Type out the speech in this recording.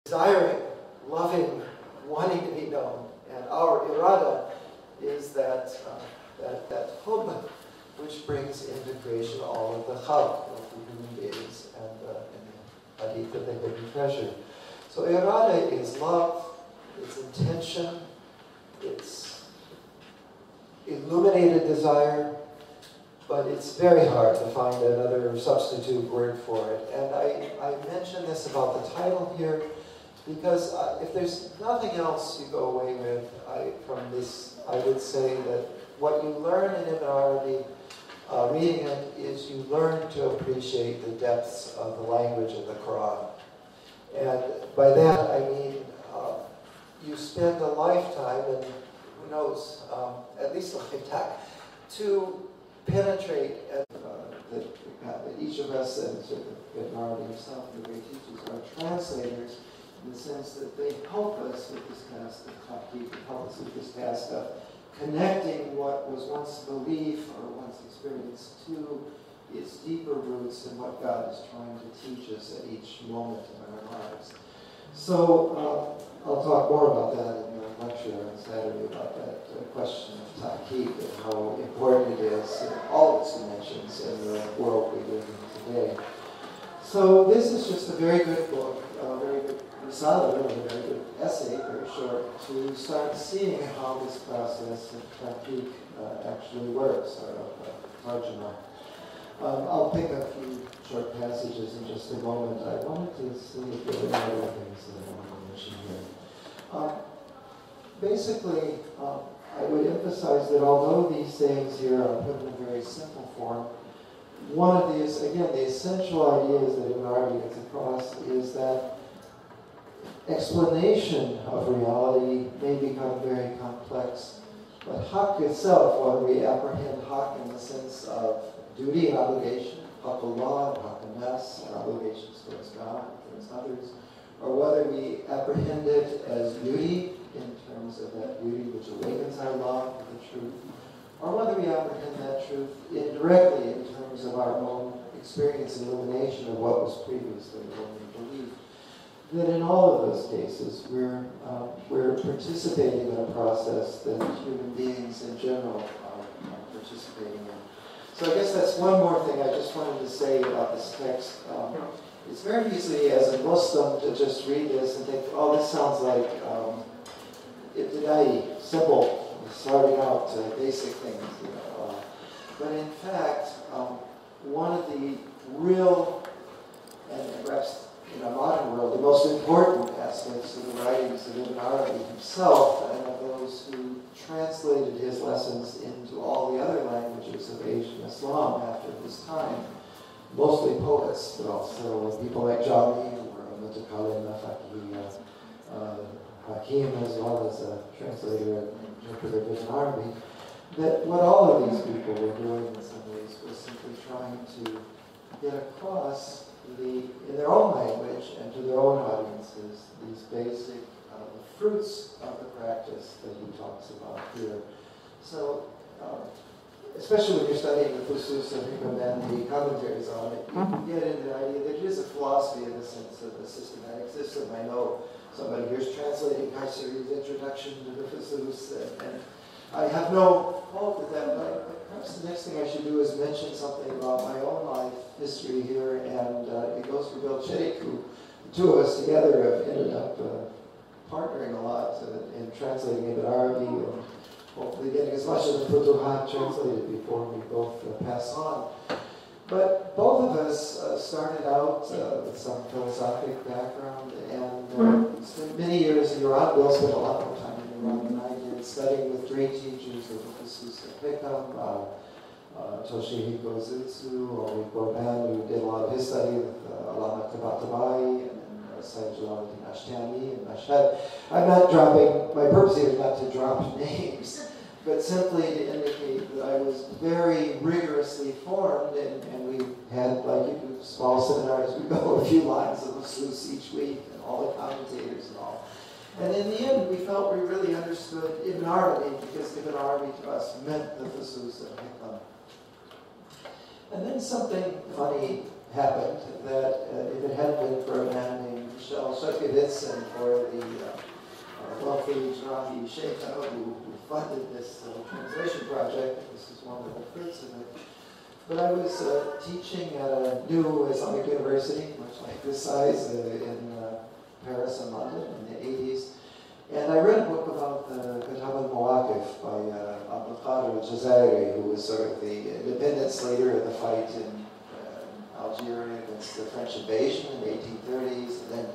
desiring, loving, wanting to be known. And our irada is that hub which brings into creation all of the khalq, of the human beings, and the hadith of the hidden treasure. So irada is love, it's intention, it's illuminated desire, but it's very hard to find another substitute word for it. And I mention this about the title here because if there's nothing else you go away with from this, I would say that what you learn in Ibn Arabi, reading it, is you learn to appreciate the depths of the language of the Quran. And by that I mean you spend a lifetime, and who knows, at least a lifetime, to penetrate that each of us, and certainly Ibn Arabi himself, the great teachers, are translators in the sense that they help us with this task of tahqiq, help us with this task of connecting what was once belief or once experience to its deeper roots and what God is trying to teach us at each moment in our lives. So I'll talk more about that in the lecture on Saturday about that question of tahqiq and how important it is in all its dimensions in the world we live in today. So this is just a very good book, a very good risala, really a very good essay, very short, to start seeing how this process of tahqiq actually works, or tarjuma. I'll pick a few short passages in just a moment. I wanted to see if there were other things that I wanted to mention here. Basically, I would emphasize that although these sayings here are put in a very simple form, one of these, again, the essential ideas that Ibn Arabi gets across is that explanation of reality may become very complex, but haqq itself, whether we apprehend haqq in the sense of duty and obligation, haqqullah and haqqun-nas, our obligations towards God and towards others, or whether we apprehend it as beauty in terms of that beauty which awakens our love for the truth, or whether we apprehend that truth indirectly in terms of our own experience and illumination of what was previously only belief. That in all of those cases, we're participating in a process that human beings in general are participating in. So I guess that's one more thing I just wanted to say about this text. It's very easy as a Muslim to just read this and think, oh, this sounds like ibtidai, simple, starting out basic things. You know. But in fact, one of the real, and perhaps in a modern world, the most important aspects of the writings of Ibn Arabi himself and of those who translated his lessons into all the other languages of Asian Islam after his time, mostly poets, but also people like Jami, who were a mutakalim, Hakim, as well as a translator and interpreter of Ibn Arabi, that what all of these people were doing in some ways was simply trying to get across in their own language and to their own audiences these basic the fruits of the practice that he talks about here. So, especially when you're studying the Fusus and the commentaries on it, you get into the idea that it is a philosophy in the sense of a systematic system. I know somebody here's translating Kayseri's introduction to the Fusus, and I have no fault with that, but perhaps the next thing I should do is mention something about my own life history here, and it goes for Bill Chittick, who the two of us together have ended up partnering a lot in translating Ibn Arabi and hopefully getting as much of the Futhuhat translated before we both pass on. But both of us started out with some philosophic background and spent many years in Iran. Bill spent a lot more time in Iran than I did, studying with great teachers of the Fusus al Toshihiko Zutsu, or Gorban, who did a lot of his study with Allama Tabatabai, and then Sayyid Jalaluddin Ashtani and Mashhad. I'm not dropping, my purpose here is not to drop names, but simply to indicate that I was very rigorously formed, and we had, like you do, small seminars, we go a few lines of the Fusus each week, and all the commentators and all. And in the end, we felt we really understood Ibn Arabi, because Ibn Arabi to us meant the Fusus and Hikmah. And then something funny happened that if it hadn't been for a man named Michel Shurkevitz and for the wealthy Jirahi Sheikh who funded this translation project. This is one of the fruits of it. But I was teaching at a new Islamic university, much like this size, in Paris and London in the 80s. And I read a book about the Futhuhat al Makkiyah by Abdul Qadir al-Jazairi, who was sort of the independence leader of the fight in Algeria against the French invasion in the 1830s. And then